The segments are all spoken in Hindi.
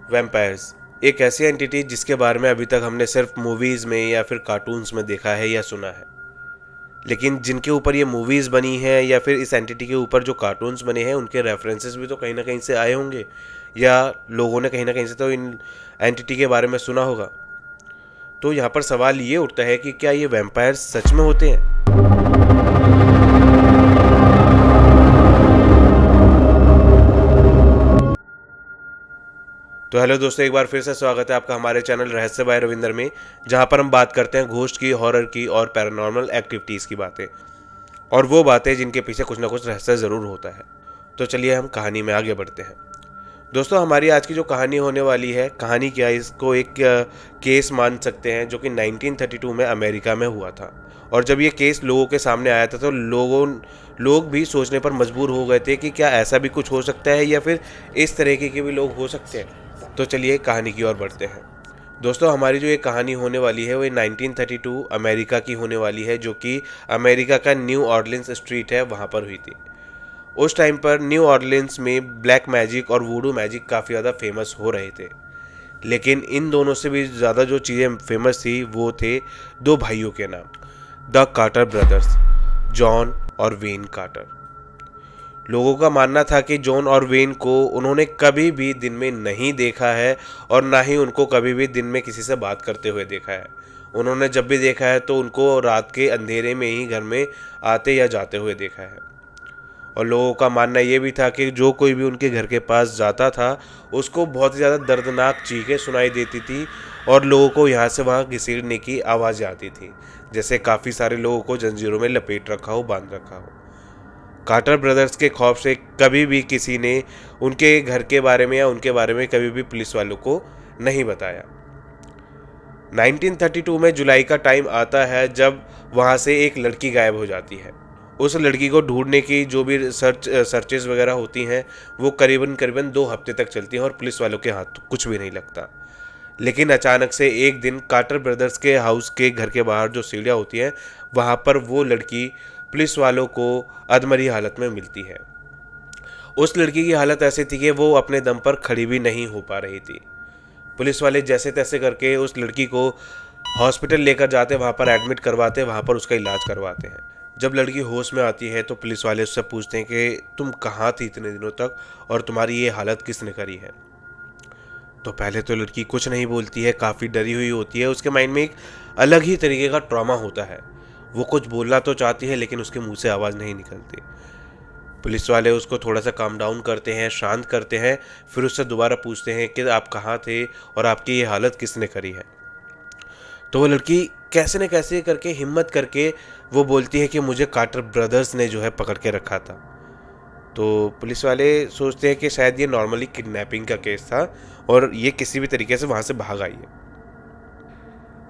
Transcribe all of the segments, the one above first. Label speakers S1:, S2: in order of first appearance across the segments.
S1: वैम्पायर्स एक ऐसी एंटिटी जिसके बारे में अभी तक हमने सिर्फ मूवीज़ में या फिर कार्टून्स में देखा है या सुना है, लेकिन जिनके ऊपर ये मूवीज़ बनी हैं या फिर इस एंटिटी के ऊपर जो कार्टून्स बने हैं उनके रेफरेंसेस भी तो कहीं ना कहीं से आए होंगे, या लोगों ने कहीं ना कहीं से तो इन एंटिटी के बारे में सुना होगा। तो यहाँ पर सवाल ये उठता है कि क्या ये वैम्पायर्स सच में होते हैं? तो हेलो दोस्तों, एक बार फिर से स्वागत है आपका हमारे चैनल रहस्य बाय रविंदर में, जहाँ पर हम बात करते हैं घोस्ट की, हॉरर की और पैरानॉर्मल एक्टिविटीज़ की बातें, और वो बातें जिनके पीछे कुछ ना कुछ रहस्य ज़रूर होता है। तो चलिए हम कहानी में आगे बढ़ते हैं। दोस्तों, हमारी आज की जो कहानी होने वाली है, कहानी क्या, इसको एक केस मान सकते हैं जो कि 1932 में अमेरिका में हुआ था। और जब ये केस लोगों के सामने आया था तो लोग भी सोचने पर मजबूर हो गए थे कि क्या ऐसा भी कुछ हो सकता है या फिर इस तरीके के भी लोग हो सकते हैं। तो चलिए कहानी की ओर बढ़ते हैं। दोस्तों, हमारी जो ये कहानी होने वाली है वो 1932 अमेरिका की होने वाली है, जो कि अमेरिका का न्यू ऑर्लिन्स स्ट्रीट है, वहाँ पर हुई थी। उस टाइम पर न्यू ऑर्लिन्स में ब्लैक मैजिक और वूडू मैजिक काफ़ी ज़्यादा फेमस हो रहे थे, लेकिन इन दोनों से भी ज़्यादा जो चीज़ें फेमस थी वो थे दो भाइयों के नाम, द कार्टर ब्रदर्स, जॉन और वेन कार्टर। लोगों का मानना था कि जॉन और वेन को उन्होंने कभी भी दिन में नहीं देखा है और ना ही उनको कभी भी दिन में किसी से बात करते हुए देखा है। उन्होंने जब भी देखा है तो उनको रात के अंधेरे में ही घर में आते या जाते हुए देखा है। और लोगों का मानना ये भी था कि जो कोई भी उनके घर के पास जाता था उसको बहुत ही ज़्यादा दर्दनाक चीखें सुनाई देती थी और लोगों को यहाँ से वहाँ घसीटने की आवाज़ें आती थी, जैसे काफ़ी सारे लोगों को जंजीरों में लपेट रखा हो, बांध रखा हो। कार्टर ब्रदर्स के खौफ से कभी भी किसी ने उनके घर के बारे में या उनके बारे में कभी भी पुलिस वालों को नहीं बताया। 1932 में जुलाई का टाइम आता है जब वहाँ से एक लड़की गायब हो जाती है। उस लड़की को ढूंढने की जो भी सर्चेस वगैरह होती हैं वो करीबन 2 हफ्ते तक चलती हैं और पुलिस वालों के हाथ कुछ भी नहीं लगता। लेकिन अचानक से एक दिन कार्टर ब्रदर्स के हाउस के घर के बाहर जो सीढ़ियाँ होती हैं वहाँ पर वो लड़की पुलिस वालों को अधमरी हालत में मिलती है। उस लड़की की हालत ऐसी थी कि वो अपने दम पर खड़ी भी नहीं हो पा रही थी। पुलिस वाले जैसे तैसे करके उस लड़की को हॉस्पिटल लेकर जाते, वहाँ पर एडमिट करवाते, वहाँ पर उसका इलाज करवाते हैं। जब लड़की होश में आती है तो पुलिस वाले उससे पूछते हैं कि तुम कहाँ थी इतने दिनों तक और तुम्हारी ये हालत किसने करी है। तो पहले तो लड़की कुछ नहीं बोलती है, काफ़ी डरी हुई होती है। उसके माइंड में एक अलग ही तरीके का ट्रॉमा होता है। वो कुछ बोलना तो चाहती है लेकिन उसके मुंह से आवाज़ नहीं निकलती। पुलिस वाले उसको थोड़ा सा काम डाउन करते हैं, शांत करते हैं, फिर उससे दोबारा पूछते हैं कि आप कहाँ थे और आपकी ये हालत किसने करी है। तो वो लड़की कैसे न कैसे करके हिम्मत करके वो बोलती है कि मुझे कार्टर ब्रदर्स ने जो है पकड़ के रखा था। तो पुलिस वाले सोचते हैं कि शायद ये नॉर्मली किडनैपिंग का केस था और ये किसी भी तरीके से वहाँ से भाग आई है।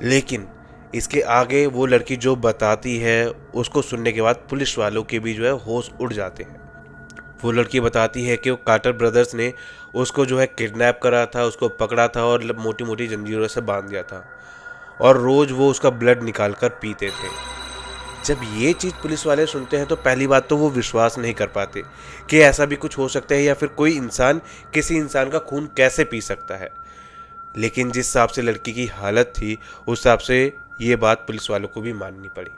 S1: लेकिन इसके आगे वो लड़की जो बताती है उसको सुनने के बाद पुलिस वालों के भी जो है होश उड़ जाते हैं। वो लड़की बताती है कि वो कार्टर ब्रदर्स ने उसको जो है किडनैप करा था, उसको पकड़ा था और मोटी मोटी जंजीरों से बांध दिया था और रोज़ वो उसका ब्लड निकाल कर पीते थे। जब ये चीज़ पुलिस वाले सुनते हैं तो पहली बात तो वो विश्वास नहीं कर पाते कि ऐसा भी कुछ हो सकता है या फिर कोई इंसान किसी इंसान का खून कैसे पी सकता है। लेकिन जिस हिसाब से लड़की की हालत थी उस हिसाब से ये बात पुलिस वालों को भी माननी पड़ी।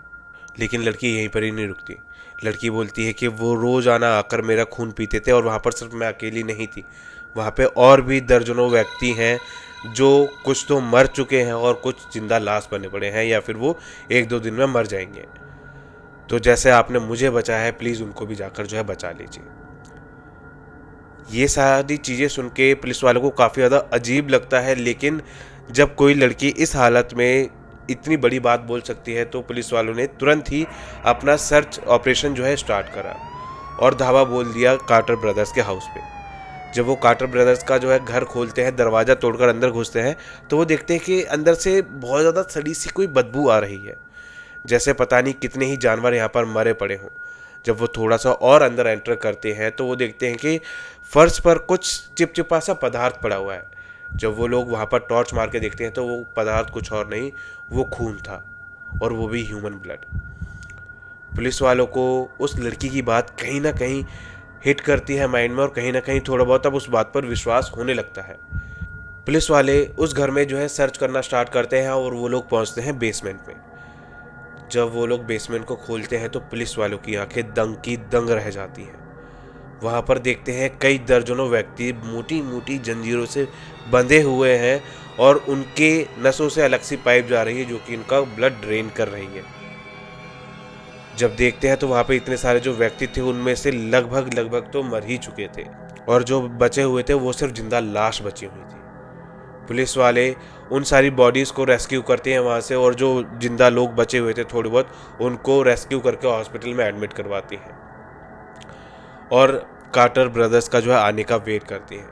S1: लेकिन लड़की यहीं पर ही नहीं रुकती। लड़की बोलती है कि वो रोज़ाना आकर मेरा खून पीते थे और वहाँ पर सिर्फ मैं अकेली नहीं थी, वहाँ पे और भी दर्जनों व्यक्ति हैं जो कुछ तो मर चुके हैं और कुछ जिंदा लाश बने पड़े हैं या फिर वो 1-2 दिन में मर जाएंगे। तो जैसे आपने मुझे बचाया है, प्लीज़ उनको भी जाकर जो है बचा लीजिए। ये सारी चीज़ें सुन के पुलिस वालों को काफ़ी ज़्यादा अजीब लगता है, लेकिन जब कोई लड़की इस हालत में इतनी बड़ी बात बोल सकती है तो पुलिस वालों ने तुरंत ही अपना सर्च ऑपरेशन जो है स्टार्ट करा और धावा बोल दिया कार्टर ब्रदर्स के हाउस पे। जब वो कार्टर ब्रदर्स का जो है घर खोलते हैं, दरवाज़ा तोड़कर अंदर घुसते हैं तो वो देखते हैं कि अंदर से बहुत ज़्यादा सड़ी सी कोई बदबू आ रही है, जैसे पता नहीं कितने ही जानवर यहाँ पर मरे पड़े हों। जब वो थोड़ा सा और अंदर एंटर करते हैं तो वो देखते हैं कि फर्श पर कुछ चिपचिपा सा पदार्थ पड़ा हुआ है। जब वो लोग वहाँ पर टॉर्च मार के देखते हैं तो वो पदार्थ कुछ और नहीं, वो खून था और वो भी ह्यूमन ब्लड। पुलिस वालों को उस लड़की की बात कहीं ना कहीं हिट करती है माइंड में और कहीं ना कहीं थोड़ा बहुत अब उस बात पर विश्वास होने लगता है। पुलिस वाले उस घर में जो है सर्च करना स्टार्ट करते हैं और वो लोग पहुंचते हैं बेसमेंट में। जब वो लोग बेसमेंट को खोलते हैं तो पुलिस वालों की आंखें दंग की दंग रह जाती हैं। वहाँ पर देखते हैं कई दर्जनों व्यक्ति मोटी मोटी जंजीरों से बंधे हुए हैं और उनके नसों से अलग सी पाइप जा रही है जो कि उनका ब्लड ड्रेन कर रही है। जब देखते हैं तो वहाँ पे इतने सारे जो व्यक्ति थे उनमें से लगभग तो मर ही चुके थे और जो बचे हुए थे वो सिर्फ जिंदा लाश बची हुई थी। पुलिस वाले उन सारी बॉडीज़ को रेस्क्यू करते हैं वहाँ से और जो जिंदा लोग बचे हुए थे थोड़े बहुत उनको रेस्क्यू करके हॉस्पिटल में एडमिट करवाती हैं और कार्टर ब्रदर्स का जो है आने का वेट करती हैं,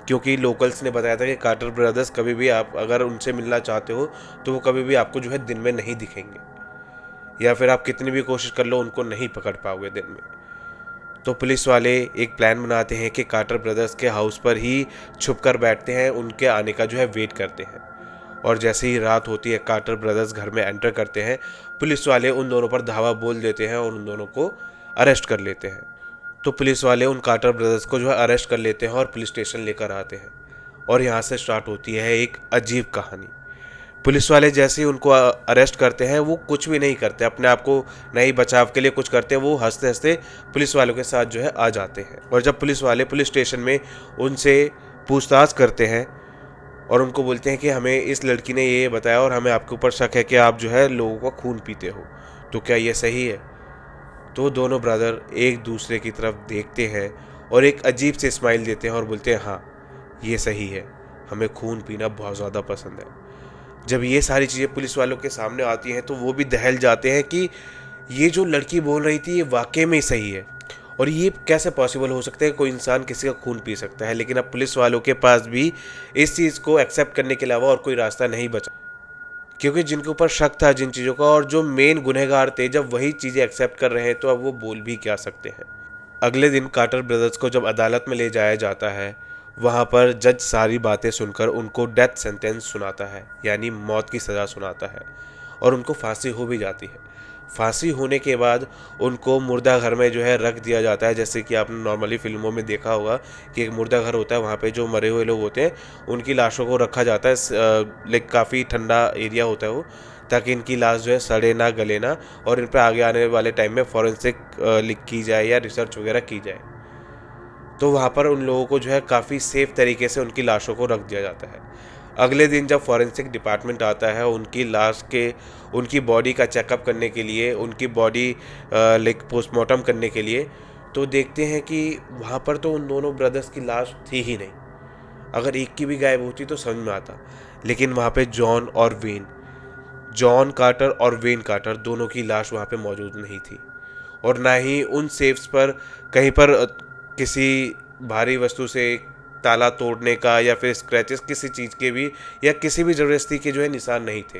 S1: क्योंकि लोकल्स ने बताया था कि कार्टर ब्रदर्स कभी भी आप अगर उनसे मिलना चाहते हो तो वो कभी भी आपको जो है दिन में नहीं दिखेंगे या फिर आप कितनी भी कोशिश कर लो उनको नहीं पकड़ पाओगे दिन में। तो पुलिस वाले एक प्लान बनाते हैं कि कार्टर ब्रदर्स के हाउस पर ही छुप कर बैठते हैं, उनके आने का जो है वेट करते हैं और जैसे ही रात होती है कार्टर ब्रदर्स घर में एंटर करते हैं। पुलिस वाले उन दोनों पर धावा बोल देते हैं और उन दोनों को अरेस्ट कर लेते हैं। तो पुलिस वाले उन कार्टर ब्रदर्स को जो है अरेस्ट कर लेते हैं और पुलिस स्टेशन लेकर आते हैं और यहाँ से स्टार्ट होती है एक अजीब कहानी। पुलिस वाले जैसे ही उनको अरेस्ट करते हैं वो कुछ भी नहीं करते, अपने आप को नहीं बचाव के लिए कुछ करते, वो हंसते हंसते पुलिस वालों के साथ जो है आ जाते हैं। और जब पुलिस वाले पुलिस स्टेशन में उनसे पूछताछ करते हैं और उनको बोलते हैं कि हमें इस लड़की ने ये बताया और हमें आपके ऊपर शक है कि आप जो है लोगों का खून पीते हो, तो क्या ये सही है? तो दोनों ब्रदर एक दूसरे की तरफ देखते हैं और एक अजीब से स्माइल देते हैं और बोलते हैं हाँ ये सही है, हमें खून पीना बहुत ज़्यादा पसंद है। जब ये सारी चीज़ें पुलिस वालों के सामने आती हैं तो वो भी दहल जाते हैं कि ये जो लड़की बोल रही थी ये वाकई में सही है और ये कैसे पॉसिबल हो सकता है कोई इंसान किसी का खून पी सकता है। लेकिन अब पुलिस वालों के पास भी इस चीज़ को एक्सेप्ट करने के अलावा और कोई रास्ता नहीं बचा, क्योंकि जिनके ऊपर शक था जिन चीज़ों का और जो मेन गुनहगार थे जब वही चीज़ें एक्सेप्ट कर रहे हैं तो अब वो बोल भी क्या सकते हैं। अगले दिन कार्टर ब्रदर्स को जब अदालत में ले जाया जाता है वहाँ पर जज सारी बातें सुनकर उनको डेथ सेंटेंस सुनाता है, यानी मौत की सज़ा सुनाता है और उनको फांसी हो भी जाती है। फांसी होने के बाद उनको मुर्दा घर में जो है रख दिया जाता है, जैसे कि आपने नॉर्मली फिल्मों में देखा होगा कि एक मुर्दा घर होता है, वहाँ पे जो मरे हुए लोग होते हैं उनकी लाशों को रखा जाता है। लाइक काफ़ी ठंडा एरिया होता है वो, ताकि इनकी लाश जो है सड़े ना गले ना और इन पर आगे आने वाले टाइम में फॉरेंसिक लिख की जाए या रिसर्च वगैरह की जाए। तो वहाँ पर उन लोगों को जो है काफ़ी सेफ तरीके से उनकी लाशों को रख दिया जाता है। अगले दिन जब फॉरेंसिक डिपार्टमेंट आता है उनकी लाश के उनकी बॉडी का चेकअप करने के लिए, उनकी बॉडी लाइक पोस्टमार्टम करने के लिए, तो देखते हैं कि वहाँ पर तो उन दोनों ब्रदर्स की लाश थी ही नहीं। अगर एक की भी गायब होती तो समझ में आता, लेकिन वहाँ पे जॉन कार्टर और वेन कार्टर दोनों की लाश वहाँ पे मौजूद नहीं थी और ना ही उन सेफ्स पर कहीं पर किसी भारी वस्तु से ताला तोड़ने का या फिर स्क्रैचेस किसी चीज़ के भी या किसी भी ज़बरदस्ती के जो है निशान नहीं थे।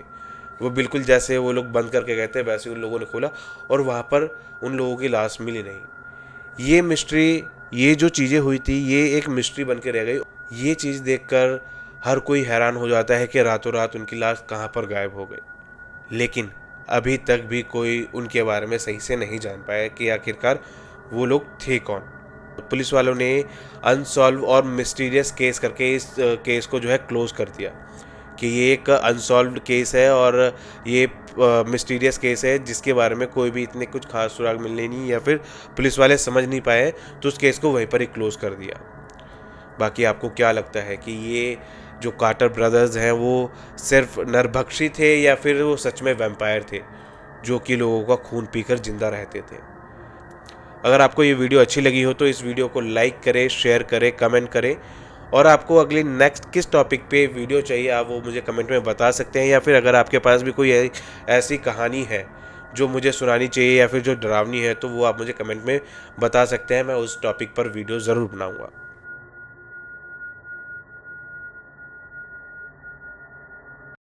S1: वो बिल्कुल जैसे वो लोग बंद करके गए थे वैसे उन लोगों ने खोला और वहाँ पर उन लोगों की लाश मिली नहीं। ये मिस्ट्री, ये जो चीज़ें हुई थी ये एक मिस्ट्री बन के रह गई। ये चीज़ देखकर हर कोई हैरान हो जाता है कि रातों रात उनकी लाश कहाँ पर गायब हो गई, लेकिन अभी तक भी कोई उनके बारे में सही से नहीं जान पाया कि आखिरकार वो लोग थे कौन। पुलिस वालों ने अनसॉल्व और मिस्टीरियस केस करके इस केस को जो है क्लोज कर दिया कि ये एक अनसॉल्व्ड केस है और ये मिस्टीरियस केस है जिसके बारे में कोई भी इतने कुछ खास सुराग मिलने नहीं या फिर पुलिस वाले समझ नहीं पाए, तो उस केस को वहीं पर ही क्लोज कर दिया। बाकी आपको क्या लगता है कि ये जो कार्टर ब्रदर्स हैं वो सिर्फ नरभक्षी थे या फिर वो सच में वैम्पायर थे जो कि लोगों का खून पीकर जिंदा रहते थे? अगर आपको ये वीडियो अच्छी लगी हो तो इस वीडियो को लाइक करें, शेयर करें, कमेंट करें और आपको अगली नेक्स्ट किस टॉपिक पे वीडियो चाहिए आप वो मुझे कमेंट में बता सकते हैं, या फिर अगर आपके पास भी कोई ऐसी कहानी है जो मुझे सुनानी चाहिए या फिर जो डरावनी है तो वो आप मुझे कमेंट में बता सकते हैं। मैं उस टॉपिक पर वीडियो ज़रूर बनाऊँगा।